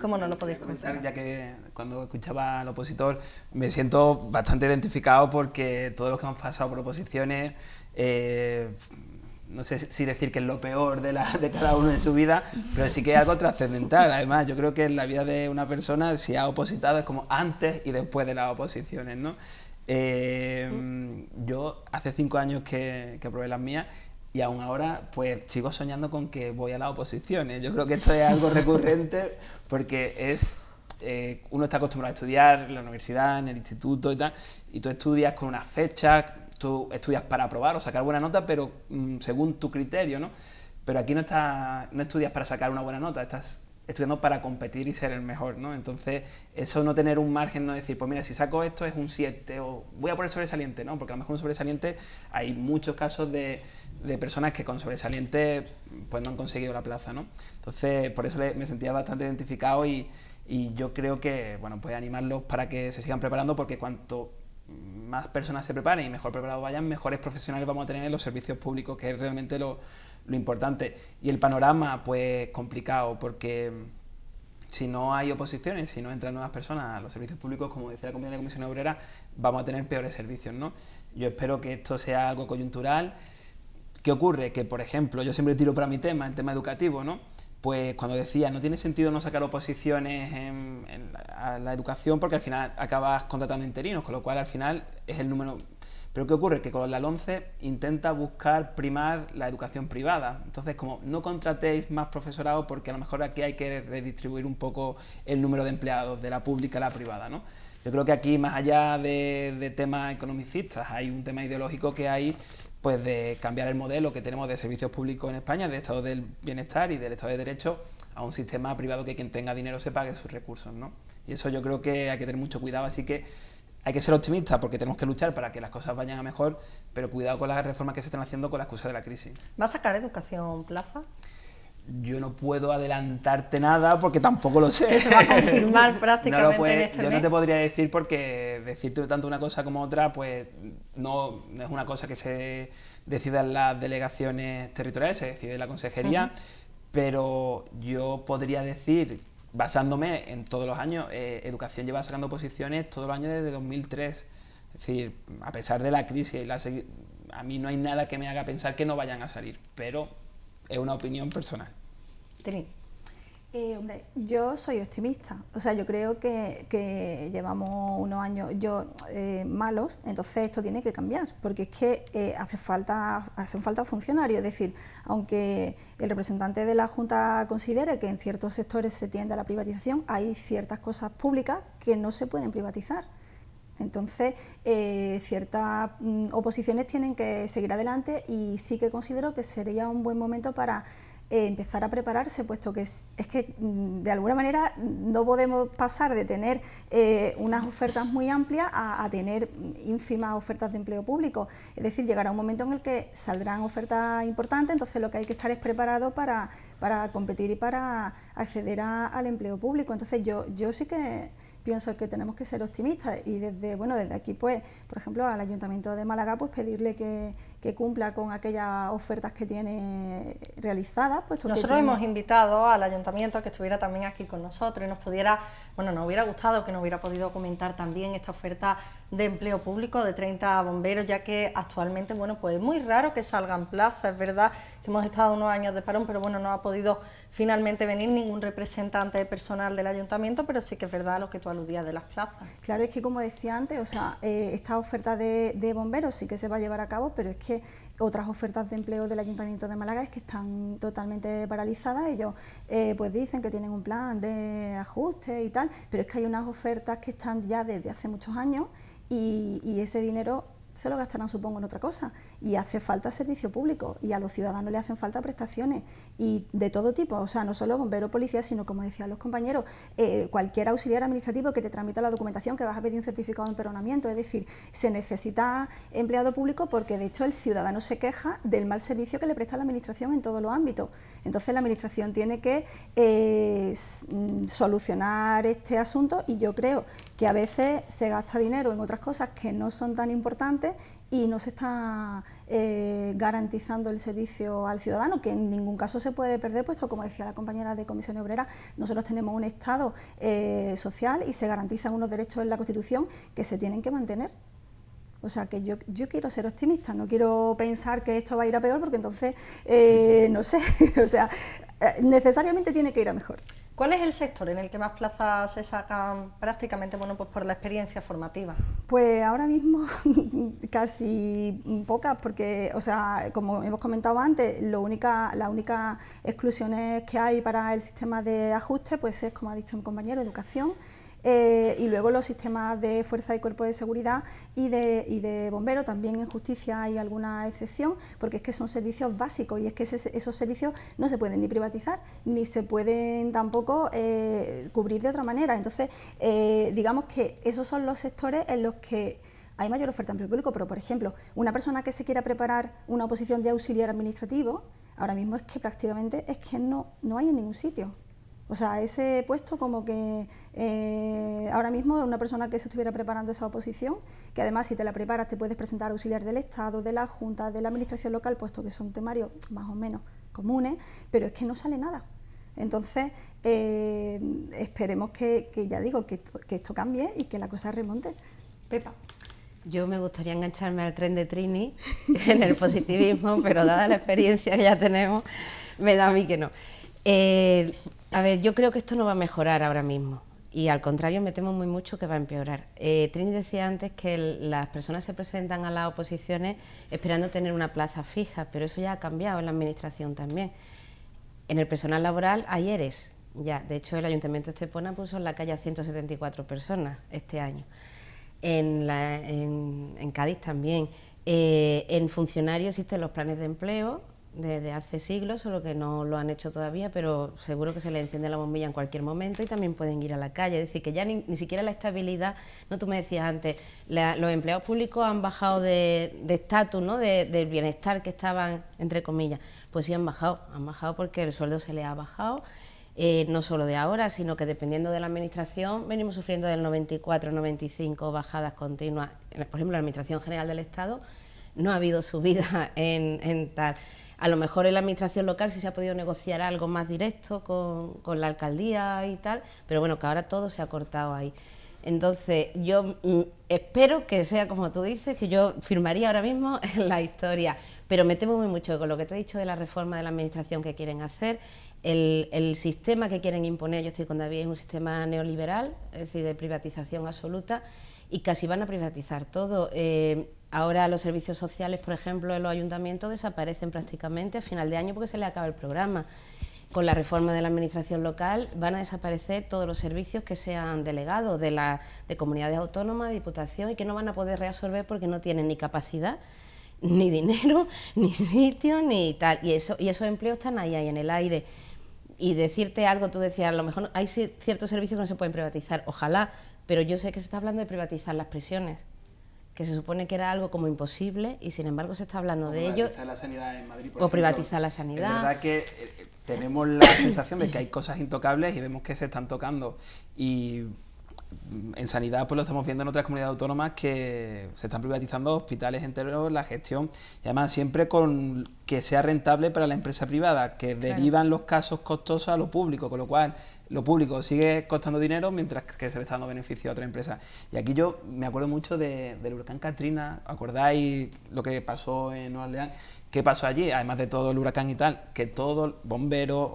no lo podéis comentar. Ya que cuando escuchaba al opositor me siento bastante identificado porque todos los que hemos pasado por oposiciones, no sé si decir que es lo peor de cada uno en su vida, pero sí que es algo trascendental. Además, yo creo que en la vida de una persona, si ha opositado, es como antes y después de las oposiciones, ¿no? Yo hace 5 años que aprobé las mías y aún ahora pues sigo soñando con que voy a las oposiciones. Yo creo que esto es algo recurrente porque uno está acostumbrado a estudiar en la universidad, en el instituto y tal, y tú estudias con unas fechas, tú estudias para aprobar o sacar buena nota, pero según tu criterio, ¿no? Pero aquí no estudias para sacar una buena nota, estás estudiando para competir y ser el mejor, ¿no? Entonces, eso no tener un margen, no decir, pues mira, si saco esto es un 7 o voy a por el sobresaliente, ¿no? Porque a lo mejor un sobresaliente, hay muchos casos de personas que con sobresaliente pues no han conseguido la plaza, ¿no? Entonces, por eso me sentía bastante identificado y yo creo que, bueno, pues animarlos para que se sigan preparando, porque cuanto más personas se preparen y mejor preparados vayan, mejores profesionales vamos a tener en los servicios públicos, que es realmente lo importante. Y el panorama, pues complicado, porque si no hay oposiciones, si no entran nuevas personas a los servicios públicos, como decía la compañera de Comisión Obrera, vamos a tener peores servicios, ¿no? Yo espero que esto sea algo coyuntural. ¿Qué ocurre? Que, por ejemplo, yo siempre tiro para mi tema, el tema educativo, ¿no? Pues cuando decía, no tiene sentido no sacar oposiciones a la educación porque al final acabas contratando interinos, con lo cual al final es el número... Pero ¿qué ocurre? Que con la LOMCE intenta buscar primar la educación privada. Entonces, como no contratéis más profesorado porque a lo mejor aquí hay que redistribuir un poco el número de empleados de la pública a la privada, ¿no? Yo creo que aquí, más allá de temas economicistas, hay un tema ideológico que hay, pues de cambiar el modelo que tenemos de servicios públicos en España, de Estado del Bienestar y del Estado de Derecho, a un sistema privado que quien tenga dinero se pague sus recursos, ¿no? Y eso yo creo que hay que tener mucho cuidado, así que hay que ser optimistas porque tenemos que luchar para que las cosas vayan a mejor, pero cuidado con las reformas que se están haciendo con la excusa de la crisis. ¿Va a sacar educación plaza? Yo no puedo adelantarte nada porque tampoco lo sé. Se va a confirmar prácticamente en este mes. Yo no te podría decir porque decirte tanto una cosa como otra, pues no es una cosa que se decida en las delegaciones territoriales, se decide en la consejería, pero yo podría decir, basándome en todos los años, educación lleva sacando oposiciones todos los años desde 2003. Es decir, a pesar de la crisis, a mí no hay nada que me haga pensar que no vayan a salir, pero es una opinión personal. Trini. Hombre, yo soy optimista, o sea, yo creo que llevamos unos años malos, entonces esto tiene que cambiar, porque es que hacen falta funcionarios, es decir, aunque el representante de la Junta considere que en ciertos sectores se tiende a la privatización, hay ciertas cosas públicas que no se pueden privatizar. Entonces, ciertas oposiciones tienen que seguir adelante y sí que considero que sería un buen momento para empezar a prepararse, puesto que es que de alguna manera no podemos pasar de tener unas ofertas muy amplias a tener ínfimas ofertas de empleo público. Es decir, llegará un momento en el que saldrán ofertas importantes, entonces lo que hay que estar es preparado para competir y para acceder al empleo público. Entonces yo sí que pienso que tenemos que ser optimistas y desde aquí, pues, por ejemplo, al Ayuntamiento de Málaga, pues pedirle que cumpla con aquellas ofertas que tiene realizadas. Nosotros hemos invitado al Ayuntamiento a que estuviera también aquí con nosotros y nos hubiera gustado que nos hubiera podido comentar también esta oferta de empleo público de 30 bomberos, ya que actualmente, pues es muy raro que salgan plazas. Es verdad que hemos estado unos años de parón, pero no ha podido finalmente venir ningún representante personal del Ayuntamiento, pero sí que es verdad lo que tú aludías de las plazas. Claro, es que como decía antes, esta oferta de bomberos sí que se va a llevar a cabo, pero es que otras ofertas de empleo del Ayuntamiento de Málaga es que están totalmente paralizadas. Ellos pues dicen que tienen un plan de ajuste y tal, pero es que hay unas ofertas que están ya desde hace muchos años y ese dinero se lo gastarán, supongo, en otra cosa, y hace falta servicio público y a los ciudadanos le hacen falta prestaciones y de todo tipo, no solo bombero, policía, sino, como decían los compañeros, cualquier auxiliar administrativo que te tramita la documentación, que vas a pedir un certificado de empadronamiento. Es decir, se necesita empleado público porque de hecho el ciudadano se queja del mal servicio que le presta la administración en todos los ámbitos. Entonces la administración tiene que solucionar este asunto, y yo creo que a veces se gasta dinero en otras cosas que no son tan importantes y no se está garantizando el servicio al ciudadano, que en ningún caso se puede perder, puesto, como decía la compañera de Comisión Obrera, nosotros tenemos un Estado social y se garantizan unos derechos en la Constitución que se tienen que mantener. O sea, que yo quiero ser optimista, no quiero pensar que esto va a ir a peor, porque entonces, no sé, necesariamente tiene que ir a mejor. ¿Cuál es el sector en el que más plazas se sacan prácticamente, pues por la experiencia formativa? Pues ahora mismo casi pocas, porque, como hemos comentado antes, las únicas exclusiones que hay para el sistema de ajuste, pues es, como ha dicho mi compañero, educación. Y luego los sistemas de fuerza y cuerpo de seguridad y de bomberos. También en justicia hay alguna excepción, porque es que son servicios básicos y es que esos servicios no se pueden ni privatizar ni se pueden tampoco cubrir de otra manera. Entonces, digamos que esos son los sectores en los que hay mayor oferta de empleo público. Pero, por ejemplo, una persona que se quiera preparar una oposición de auxiliar administrativo, ahora mismo es que prácticamente no hay en ningún sitio. Ese puesto, como que ahora mismo una persona que se estuviera preparando esa oposición, que además si te la preparas te puedes presentar auxiliar del Estado, de la Junta, de la Administración local, puesto que son temarios más o menos comunes, pero es que no sale nada. Entonces, esperemos que esto cambie y que la cosa remonte. Pepa. Yo me gustaría engancharme al tren de Trini en el positivismo, pero dada la experiencia que ya tenemos, me da a mí que no. A ver, yo creo que esto no va a mejorar ahora mismo y al contrario me temo muy mucho que va a empeorar. Trini decía antes que las personas se presentan a las oposiciones esperando tener una plaza fija, pero eso ya ha cambiado en la administración también. En el personal laboral hay ERES, ya, de hecho el Ayuntamiento de Estepona puso en la calle a 174 personas este año. En Cádiz también. En funcionarios existen los planes de empleo desde hace siglos, solo que no lo han hecho todavía, pero seguro que se les enciende la bombilla en cualquier momento y también pueden ir a la calle. Es decir, que ya ni siquiera la estabilidad, no, tú me decías antes, los empleados públicos han bajado de estatus, ¿no? Del bienestar que estaban, entre comillas. Pues sí han bajado porque el sueldo se les ha bajado, no solo de ahora, sino que dependiendo de la administración venimos sufriendo del 94, 95 bajadas continuas. Por ejemplo, la Administración General del Estado no ha habido subida en tal. A lo mejor en la administración local sí se ha podido negociar algo más directo con la alcaldía y tal, pero bueno, que ahora todo se ha cortado ahí. Entonces, yo espero que sea como tú dices, que yo firmaría ahora mismo la historia, pero me temo muy mucho con lo que te he dicho de la reforma de la administración que quieren hacer. El sistema que quieren imponer, yo estoy con David, es un sistema neoliberal, es decir, de privatización absoluta, y casi van a privatizar todo. Ahora los servicios sociales, por ejemplo, en los ayuntamientos desaparecen prácticamente a final de año porque se les acaba el programa. Con la reforma de la administración local van a desaparecer todos los servicios que sean delegados de comunidades autónomas, de diputación, y que no van a poder reabsorber porque no tienen ni capacidad ni dinero, ni sitio, ni tal. Y esos empleos están ahí en el aire. Y decirte algo, tú decías, a lo mejor hay ciertos servicios que no se pueden privatizar, ojalá, pero yo sé que se está hablando de privatizar las prisiones, que se supone que era algo como imposible y sin embargo se está hablando de ello. Privatizar la sanidad en Madrid, por o ejemplo, privatizar la sanidad. Es verdad que tenemos la sensación de que hay cosas intocables y vemos que se están tocando, y en sanidad pues lo estamos viendo en otras comunidades autónomas que se están privatizando hospitales enteros, la gestión, y además siempre con que sea rentable para la empresa privada, que derivan los casos costosos a lo público, con lo cual lo público sigue costando dinero mientras que se le está dando beneficio a otra empresa. Y aquí yo me acuerdo mucho del huracán Katrina, ¿acordáis lo que pasó en Nueva Orleans? ¿Qué pasó allí? Además de todo el huracán y tal, que todos bomberos,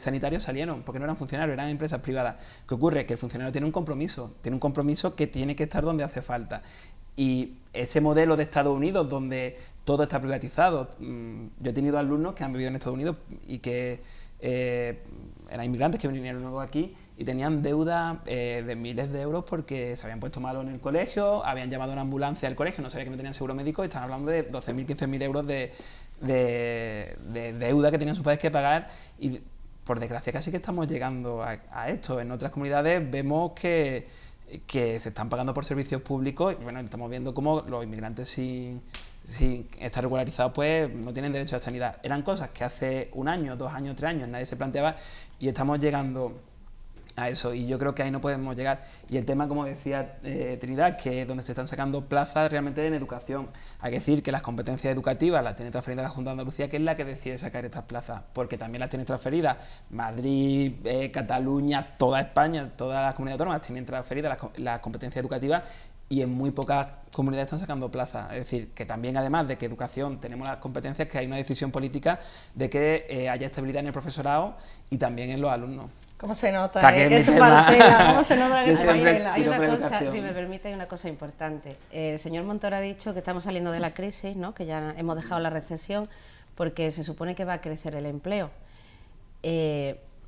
sanitarios salieron, porque no eran funcionarios, eran empresas privadas. ¿Qué ocurre? Que el funcionario tiene un compromiso que tiene que estar donde hace falta. Y ese modelo de Estados Unidos, donde todo está privatizado, yo he tenido alumnos que han vivido en Estados Unidos y que eran inmigrantes que vinieron luego aquí y tenían deuda de miles de euros porque se habían puesto malos en el colegio, habían llamado a una ambulancia al colegio, no sabían que no tenían seguro médico y estaban hablando de 12.000, 15.000 euros de deuda que tenían sus padres que pagar. Y por desgracia casi que estamos llegando a esto. En otras comunidades vemos que se están pagando por servicios públicos y bueno, estamos viendo cómo los inmigrantes sin estar regularizados pues no tienen derecho a la sanidad. Eran cosas que hace 1 año, 2 años, 3 años nadie se planteaba y estamos llegando a eso, y yo creo que ahí no podemos llegar. Y el tema, como decía Trinidad, que es donde se están sacando plazas realmente en educación. Hay que decir que las competencias educativas las tiene transferidas la Junta de Andalucía, que es la que decide sacar estas plazas, porque también las tiene transferidas Madrid, Cataluña, toda España, todas las comunidades autónomas tienen transferidas las competencias educativas, y en muy pocas comunidades están sacando plazas. Es decir, que también además de que educación tenemos las competencias, que hay una decisión política de que haya estabilidad en el profesorado y también en los alumnos. ¿Cómo se nota? Que es tu parcela, ¿cómo se nota que hay una cosa, si me permite, hay una cosa importante. El señor Montoro ha dicho que estamos saliendo de la crisis, ¿no? Que ya hemos dejado la recesión, porque se supone que va a crecer el empleo.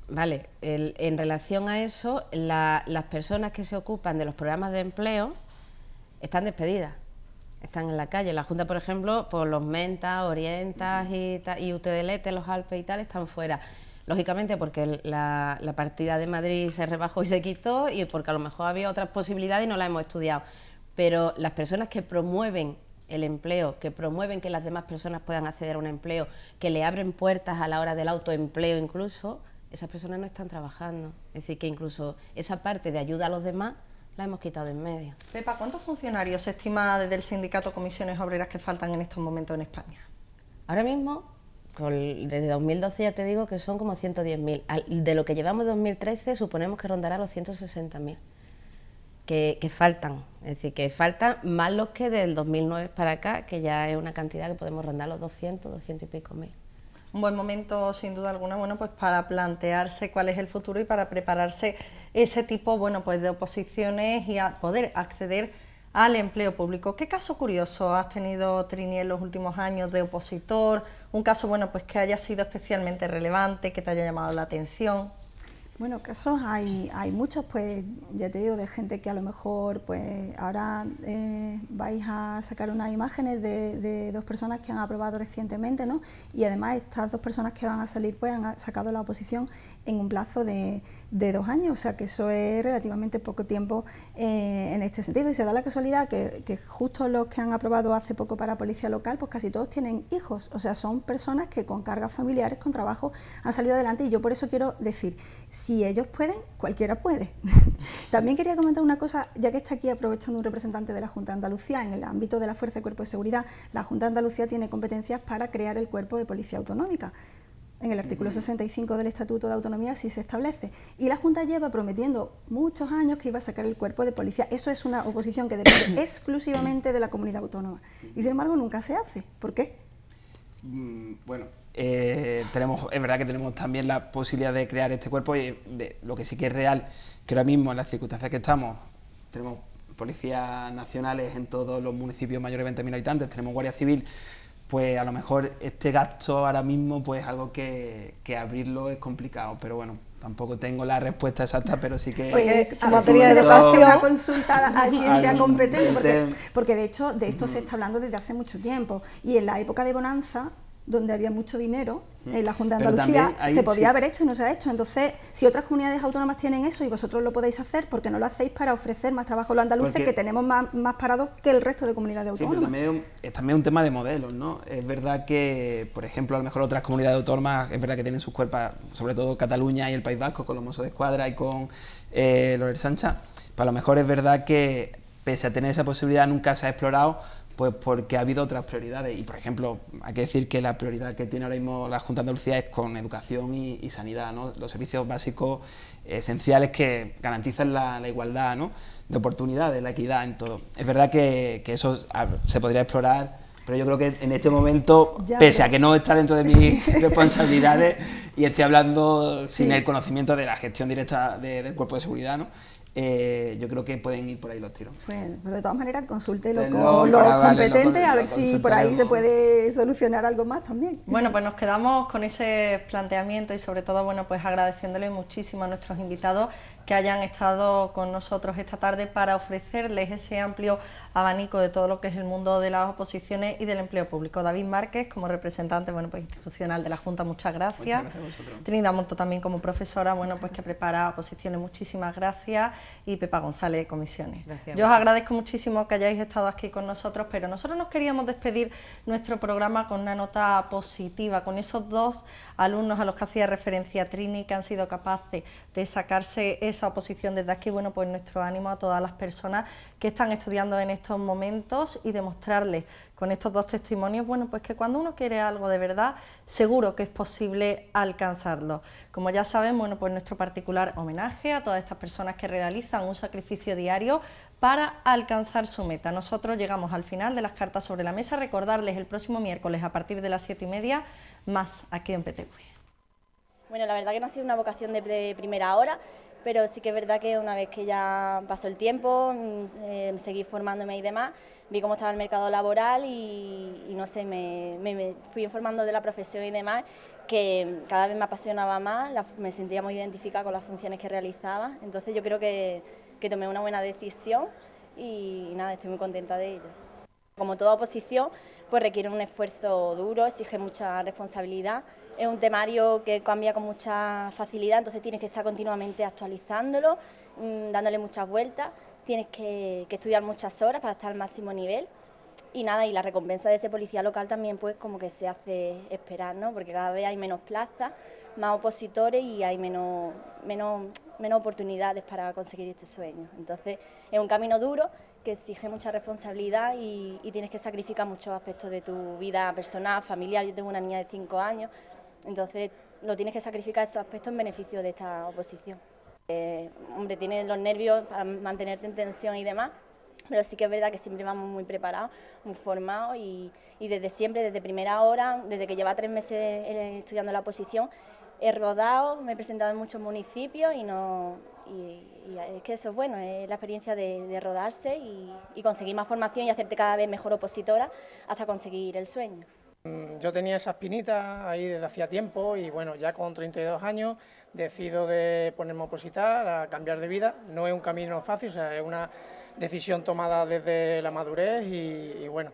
Vale, en relación a eso, las personas que se ocupan de los programas de empleo están despedidas, están en la calle. La Junta, por ejemplo, pues los Mentas, Orientas y UTDLT, los Alpes y tal, están fuera. Lógicamente porque la partida de Madrid se rebajó y se quitó y porque a lo mejor había otras posibilidades y no las hemos estudiado. Pero las personas que promueven el empleo, que promueven que las demás personas puedan acceder a un empleo, que le abren puertas a la hora del autoempleo incluso, esas personas no están trabajando. Es decir, que incluso esa parte de ayuda a los demás la hemos quitado en medio. Pepa, ¿cuántos funcionarios se estima desde el sindicato Comisiones Obreras que faltan en estos momentos en España? Ahora mismo, desde 2012 ya te digo que son como 110.000. De lo que llevamos 2013 suponemos que rondará los 160.000 que faltan. Es decir, que faltan más los que del 2009 para acá, que ya es una cantidad que podemos rondar los 200 y pico mil. Un buen momento, sin duda alguna, bueno, pues para plantearse cuál es el futuro y para prepararse ese tipo, bueno, pues de oposiciones y a poder acceder al empleo público. ¿Qué caso curioso has tenido, Trini, en los últimos años de opositor? Un caso, bueno, pues que haya sido especialmente relevante, que te haya llamado la atención. Bueno, casos hay muchos, pues ya te digo, de gente que a lo mejor, pues ahora vais a sacar unas imágenes de 2 personas que han aprobado recientemente, ¿no? Y además estas 2 personas que van a salir, pues han sacado la oposición en un plazo de 2 años, o sea que eso es relativamente poco tiempo en este sentido. Y se da la casualidad que justo los que han aprobado hace poco para Policía Local, pues casi todos tienen hijos, o sea, son personas que con cargas familiares, con trabajo, han salido adelante, y yo por eso quiero decir, si ellos pueden, cualquiera puede. También quería comentar una cosa, ya que está aquí aprovechando un representante de la Junta de Andalucía, en el ámbito de la Fuerza y Cuerpo de Seguridad, la Junta de Andalucía tiene competencias para crear el Cuerpo de Policía Autonómica. En el artículo 65 del Estatuto de Autonomía así se establece. Y la Junta lleva prometiendo muchos años que iba a sacar el cuerpo de policía. Eso es una oposición que depende exclusivamente de la comunidad autónoma. Y sin embargo nunca se hace. ¿Por qué? Bueno, es verdad que tenemos también la posibilidad de crear este cuerpo, y lo que sí que es real, que ahora mismo en las circunstancias que estamos, tenemos policías nacionales en todos los municipios mayores de 20.000 habitantes, tenemos Guardia Civil, pues a lo mejor este gasto ahora mismo, pues algo que abrirlo es complicado, pero bueno, tampoco tengo la respuesta exacta, pero sí que... Oye, a materia de hacer una consulta a quien sea competente, porque de hecho de esto se está hablando desde hace mucho tiempo, y en la época de bonanza, donde había mucho dinero, en la Junta de Andalucía se podía haber hecho y no se ha hecho. Entonces, si otras comunidades autónomas tienen eso y vosotros lo podéis hacer, ¿por qué no lo hacéis para ofrecer más trabajo a los andaluces, que tenemos más parados que el resto de comunidades autónomas? Sí, pero es también un tema de modelos, ¿no? Es verdad que, por ejemplo, a lo mejor otras comunidades autónomas, es verdad que tienen sus cuerpos, sobre todo Cataluña y el País Vasco, con los Mossos de Escuadra y con los Ertzaintza, pero a lo mejor es verdad que, pese a tener esa posibilidad, nunca se ha explorado, pues porque ha habido otras prioridades. Y, por ejemplo, hay que decir que la prioridad que tiene ahora mismo la Junta de Andalucía es con educación y sanidad, ¿no? Los servicios básicos esenciales que garantizan la igualdad, ¿no?, de oportunidades, la equidad en todo. Es verdad que eso se podría explorar, pero yo creo que en este momento, pese a que no está dentro de mis responsabilidades, y estoy hablando sin el conocimiento de la gestión directa del cuerpo de seguridad, ¿no?, yo creo que pueden ir por ahí los tiros. Bueno, pero de todas maneras consúltelo con los competentes, a ver si por ahí se puede solucionar algo más también. Bueno, pues nos quedamos con ese planteamiento y sobre todo, bueno, pues agradeciéndole muchísimo a nuestros invitados que hayan estado con nosotros esta tarde para ofrecerles ese amplio abanico de todo lo que es el mundo de las oposiciones y del empleo público. David Márquez, como representante, bueno, pues institucional de la Junta, muchas gracias. Muchas gracias a vosotros. Trinidad Monto también como profesora, bueno, pues que prepara oposiciones, muchísimas gracias. Y Pepa González de comisiones. Gracias. Yo os agradezco muchísimo que hayáis estado aquí con nosotros, pero nosotros nos queríamos despedir nuestro programa con una nota positiva, con esos dos alumnos a los que hacía referencia Trini, que han sido capaces de sacarse esa oposición desde aquí. Bueno, pues nuestro ánimo a todas las personas que están estudiando en estos momentos y demostrarles con estos dos testimonios, bueno, pues que cuando uno quiere algo de verdad, seguro que es posible alcanzarlo. Como ya saben, bueno, pues nuestro particular homenaje a todas estas personas que realizan un sacrificio diario para alcanzar su meta. Nosotros llegamos al final de las cartas sobre la mesa. Recordarles el próximo miércoles a partir de las 7:30, más aquí en PTV. Bueno, la verdad que no ha sido una vocación de primera hora, pero sí que es verdad que una vez que ya pasó el tiempo, seguí formándome y demás, vi cómo estaba el mercado laboral y no sé, me fui informando de la profesión y demás, que cada vez me apasionaba más, me sentía muy identificada con las funciones que realizaba. Entonces yo creo que tomé una buena decisión y nada, estoy muy contenta de ello. Como toda oposición, pues requiere un esfuerzo duro, exige mucha responsabilidad. Es un temario que cambia con mucha facilidad, entonces tienes que estar continuamente actualizándolo, dándole muchas vueltas, tienes que estudiar muchas horas para estar al máximo nivel. Y nada, y la recompensa de ese policía local también pues como que se hace esperar, ¿no? Porque cada vez hay menos plazas, más opositores y hay menos oportunidades para conseguir este sueño. Entonces es un camino duro que exige mucha responsabilidad y tienes que sacrificar muchos aspectos de tu vida personal, familiar. Yo tengo una niña de 5 años, entonces lo tienes que sacrificar esos aspectos en beneficio de esta oposición. Hombre, tienes los nervios para mantenerte en tensión y demás, pero sí que es verdad que siempre vamos muy preparados, muy formados y desde siempre, desde primera hora, desde que lleva 3 meses estudiando la oposición, he rodado, me he presentado en muchos municipios y es que eso es bueno, es la experiencia de rodarse y conseguir más formación y hacerte cada vez mejor opositora hasta conseguir el sueño. Yo tenía esa espinita ahí desde hacía tiempo y bueno, ya con 32 años decido de ponerme a opositar, a cambiar de vida. No es un camino fácil, o sea, es una decisión tomada desde la madurez y bueno,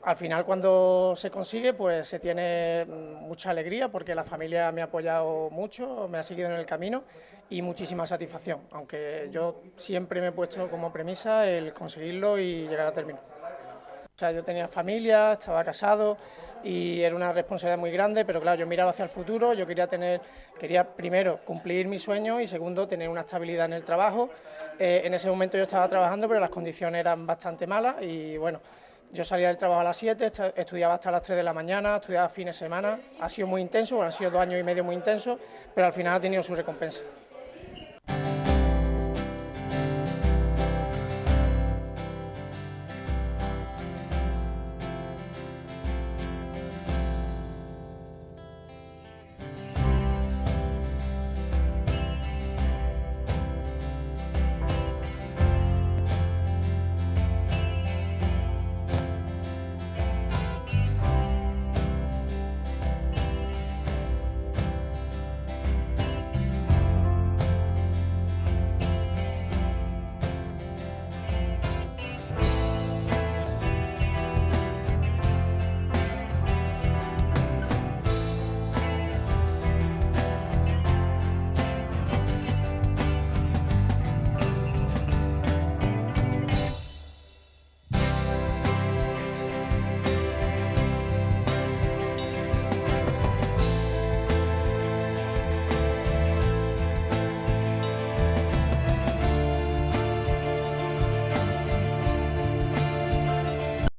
al final cuando se consigue pues se tiene mucha alegría porque la familia me ha apoyado mucho, me ha seguido en el camino y muchísima satisfacción, aunque yo siempre me he puesto como premisa el conseguirlo y llegar a término. O sea, yo tenía familia, estaba casado y era una responsabilidad muy grande, pero claro, yo miraba hacia el futuro, yo quería primero cumplir mi sueño y segundo tener una estabilidad en el trabajo. En ese momento yo estaba trabajando, pero las condiciones eran bastante malas y bueno, yo salía del trabajo a las 7, estudiaba hasta las 3 de la mañana, estudiaba fines de semana, ha sido muy intenso, bueno, han sido 2 años y medio muy intensos, pero al final ha tenido su recompensa.